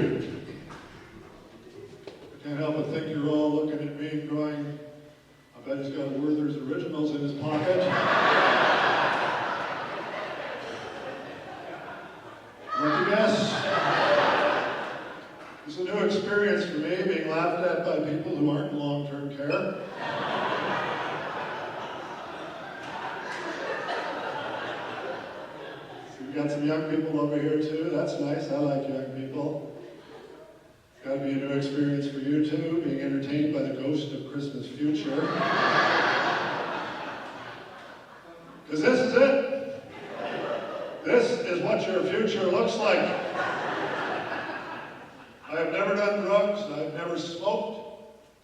you. I can't help but think you're all looking at me and going, I bet he's got Werther's Originals in his pocket. Want to guess? It's a new experience for me, being laughed at by people who aren't in long-term care. We've got some young people over here too. That's nice. I like young people. It's got to be a new experience for you too, being entertained by the ghost of Christmas future. Because this is it. This is what your future looks like. I have never done drugs. I've never smoked.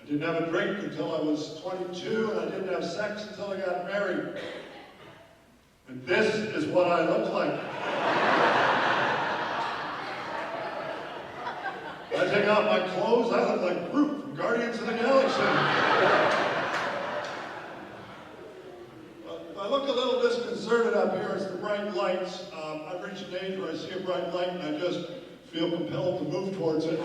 I didn't have a drink until I was 22, and I didn't have sex until I got married. And this is what I look like. I take off my clothes, I look like Groot from Guardians of the Galaxy. If I look a little disconcerted up here, it's the bright lights. I've reached an age where I see a bright light and I just feel compelled to move towards it.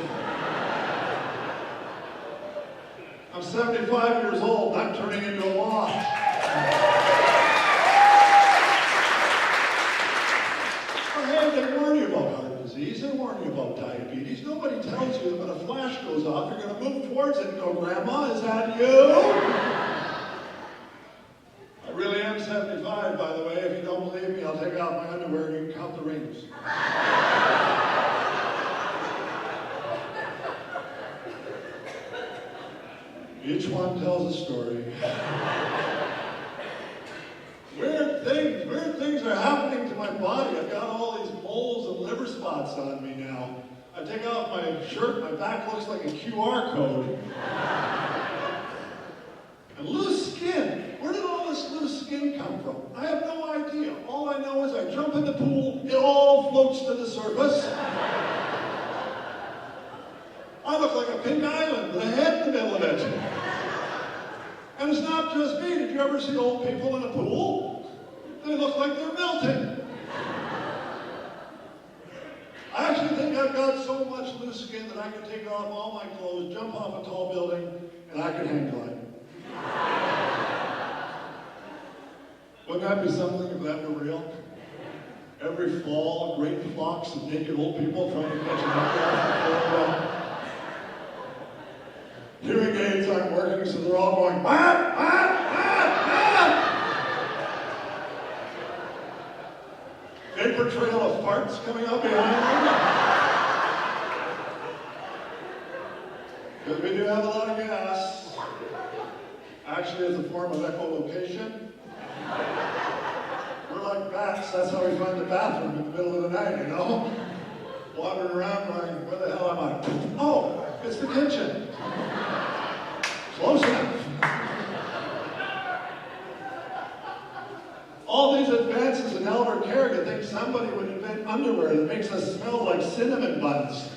I'm 75 years old, I'm turning into a wasp. They warn you about heart disease, they warn you about diabetes. Nobody tells you that when a flash goes off, you're going to move towards it and go, Grandma, is that you? I really am 75, by the way. If you don't believe me, I'll take off my underwear and you can count the rings. Each one tells a story. Weird things are happening to my body. I've got all these moles and liver spots on me now. I take off my shirt, my back looks like a QR code. And loose skin. Where did all this loose skin come from? I have no idea. All I know is I jump in the pool, it all floats to the surface. I look like a pink island with a head in the middle of it. And it's not just me. Did you ever see old people in a pool? They look like they're melting. I actually think I've got so much loose skin that I can take off all my clothes, jump off a tall building, and I can hang glide. Wouldn't that be something if that were real? Every fall, great flocks of naked old people trying to catch an apple. Hearing aids aren't working, so they're all going, "What? Vapor trail of farts coming out behind them. Because we do have a lot of gas. Actually, as a form of echolocation. We're like bats, that's how we find the bathroom in the middle of the night, you know? Wandering around going, where the hell am I? Oh, it's the kitchen. Close enough. All these advances in elder care, you think somebody would invent underwear that makes us smell like cinnamon buns.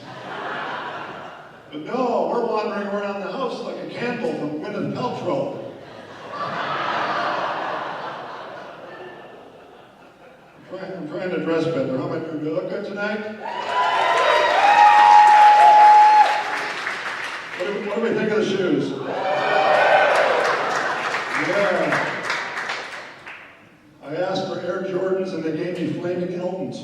But no, we're wandering around the house like a candle from Gwyneth Paltrow. I'm trying to dress better. How am I doing? Do I look good tonight? What do we think of the shoes? Yeah. I asked for Air Jordans and they gave me Flaming Eltons.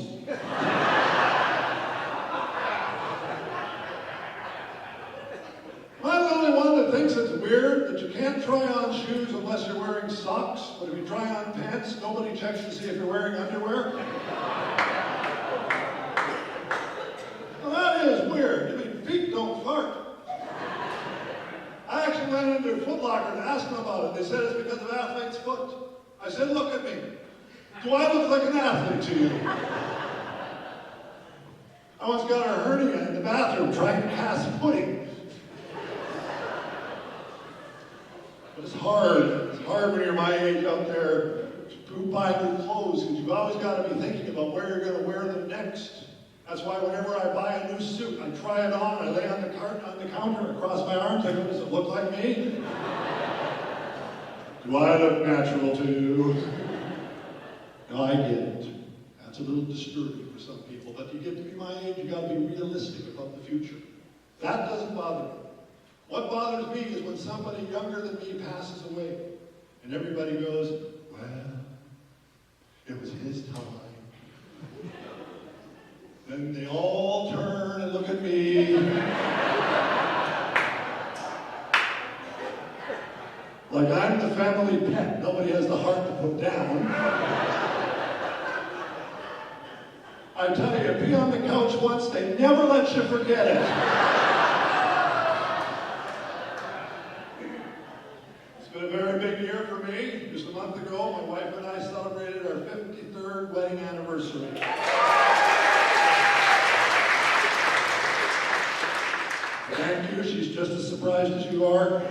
Am I the only one that thinks it's weird that you can't try on shoes unless you're wearing socks, but if you try on pants, nobody checks to see if you're wearing underwear? Well, that is weird. I mean, feet don't fart. I actually went into a Foot Locker and asked them about it. They said it's because of athlete's foot. I said, look at me. Do I look like an athlete to you? I once got a hernia in the bathroom trying to pass pudding. But it's hard. It's hard when you're my age out there to buy new clothes because you've always got to be thinking about where you're going to wear them next. That's why whenever I buy a new suit, I try it on, I lay on the counter across my arms, I go, does it look like me? Do I look natural to you? No, I get it. That's a little disturbing for some people. but you get to be my age, you got to be realistic about the future. That doesn't bother me. What bothers me is when somebody younger than me passes away, and everybody goes, well, it was his time. Then they all turn and look at me. Like I'm the family pet. Nobody has the heart to put down. I tell you, be on the couch once, they never let you forget it. It's been a very big year for me. Just a month ago, my wife and I celebrated our 53rd wedding anniversary. Thank you. She's just as surprised as you are.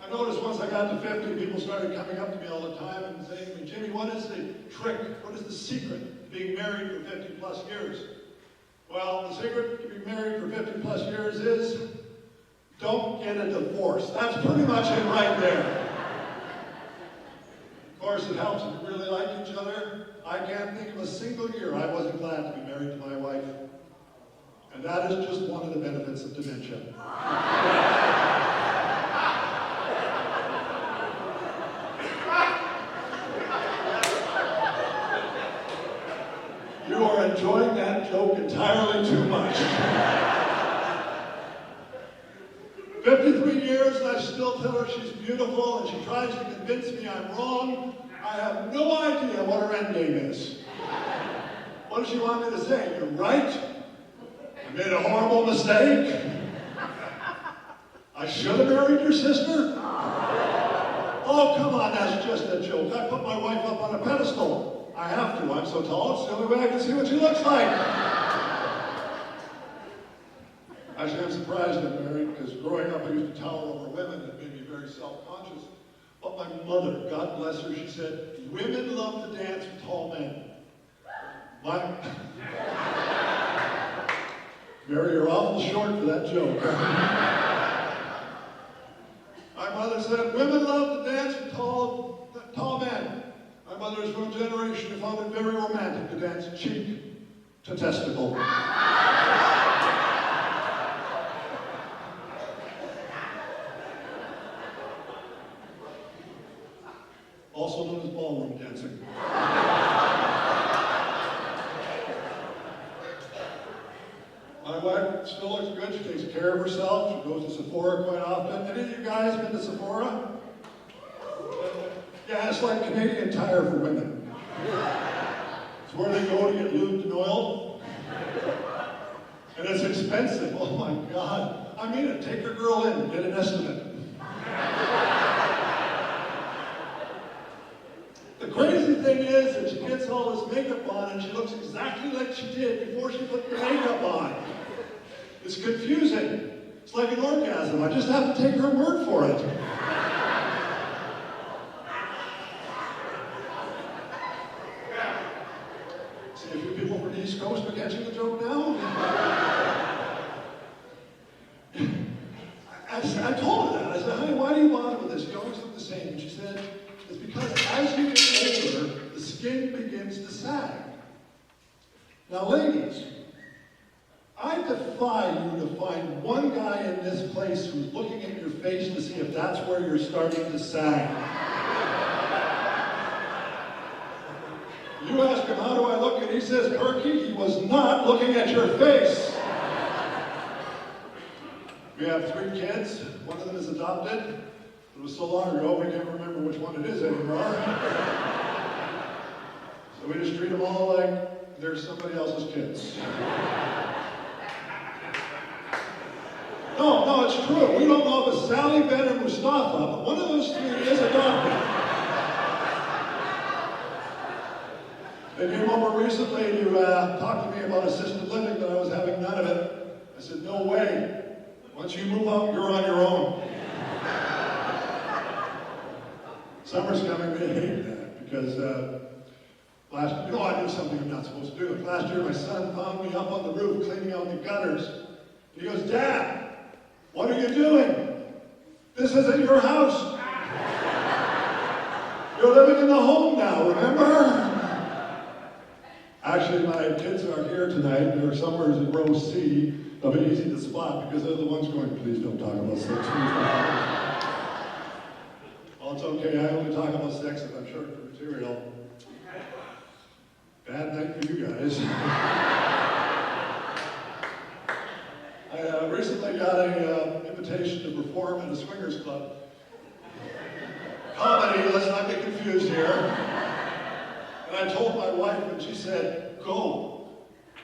I noticed once I got to 50, people started coming up to me all the time and saying to me, Jimmy, what is the trick? What is the secret to being married for 50 plus years? Well, the secret to being married for 50 plus years is don't get a divorce. That's pretty much it right there. Of course, it helps if you really like each other. I can't think of a single year I wasn't glad to be married to my wife. And that is just one of the benefits of dementia. You are enjoying that joke entirely too much. 53 years and I still tell her she's beautiful and she tries to convince me I'm wrong. I have no idea what her end game is. What does she want me to say? You're right. I made a horrible mistake. I should have married your sister. Oh, come on, that's just a joke. I put my wife up on a pedestal. I have to. I'm so tall, it's the only way I can see what she looks like. Actually, I'm surprised I'm married because growing up I used to tower over women. It made me very self-conscious. But my mother, God bless her, she said, women love to dance with tall men. Mary, you're awful short for that joke. My mother said, women love to dance with tall men. My mother is from a generation who found it very romantic to dance cheek to testicle. Also known as ballroom dancing. My wife still looks good. She takes care of herself. She goes to Sephora quite often. Any of you guys been to Sephora? Yeah, it's like Canadian Tire for women. It's where they go to get lubed and oiled. And it's expensive. Oh my God. I mean it. Take your girl in and get an estimate. The crazy thing is that she gets all this makeup on and she looks exactly like she did before she put the makeup on. It's confusing. It's like an orgasm. I just have to take her word for it. See a few people from the East Coast are catching the joke now? I told her that. I said, honey, why do you bother with this? You always look the same. And she said, it's because as you get older, the skin begins to sag. Now, ladies, I defy you to find one guy in this place who's looking at your face to see if that's where you're starting to sag. You ask him, how do I look? And he says, Perky, he was not looking at your face. We have 3 kids. One of them is adopted. It was so long ago, we can't remember which one it is anymore. So we just treat them all like they're somebody else's kids. No, it's true. We don't know if it's Sally, Ben, or Mustafa, but one of those 3 is adopted. They came over recently to talk to me about assisted living, but I was having none of it. I said, no way. Once you move out, you're on your own. Summer's coming, they hate that, because I did something I'm not supposed to do. Last year, my son found me up on the roof cleaning out the gutters. He goes, Dad, what are you doing? This isn't your house. You're living in the home now, remember? Actually, my kids are here tonight. They're somewhere in row C. They'll be easy to spot because they're the ones going, please don't talk about sex. Well, it's okay. I only talk about sex if I'm short for material. Bad night for you guys. I recently got an invitation to perform at a swingers club. Comedy, let's not get confused here. And I told my wife, and she said, go,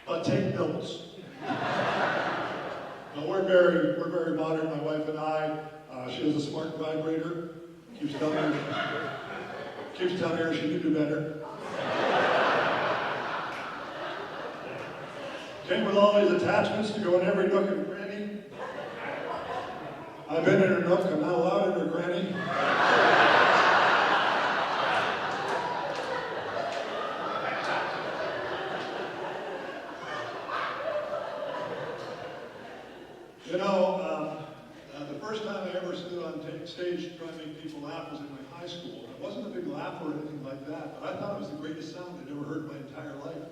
but take notes. Now, we're very modern, my wife and I. She has a smart vibrator. Keeps telling her she can do better. Came with all these attachments to go in every nook and cranny. I've been in her nook, I'm not allowed in her cranny. You know, the first time I ever stood on stage trying to make people laugh was in my high school. I wasn't a big laugher or anything like that, but I thought it was the greatest sound I'd ever heard in my entire life.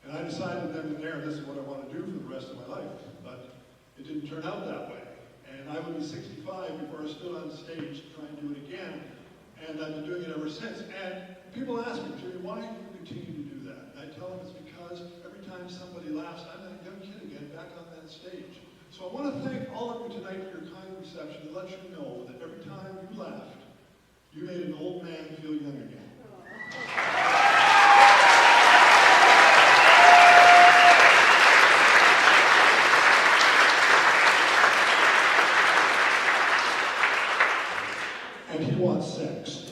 And I decided then and there, this is what I want to do for the rest of my life. But it didn't turn out that way. And I would be 65 before I stood on stage to try and do it again. And I've been doing it ever since. And people ask me, Jimmy, why do you continue to do that? And I tell them it's because every time somebody laughs, I'm that young kid again back on that stage. So I want to thank all of you tonight for your kind reception and let you know that every time you laughed, you made an old man feel young again. And he wants sex.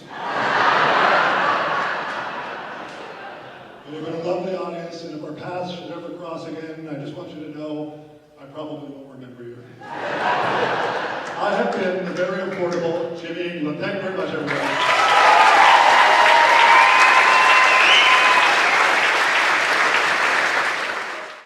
You've been a lovely audience, and if our paths should ever cross again, I just want you to know I probably won't remember you. I have been the very affordable Jimmy England. Thank you very much, everybody.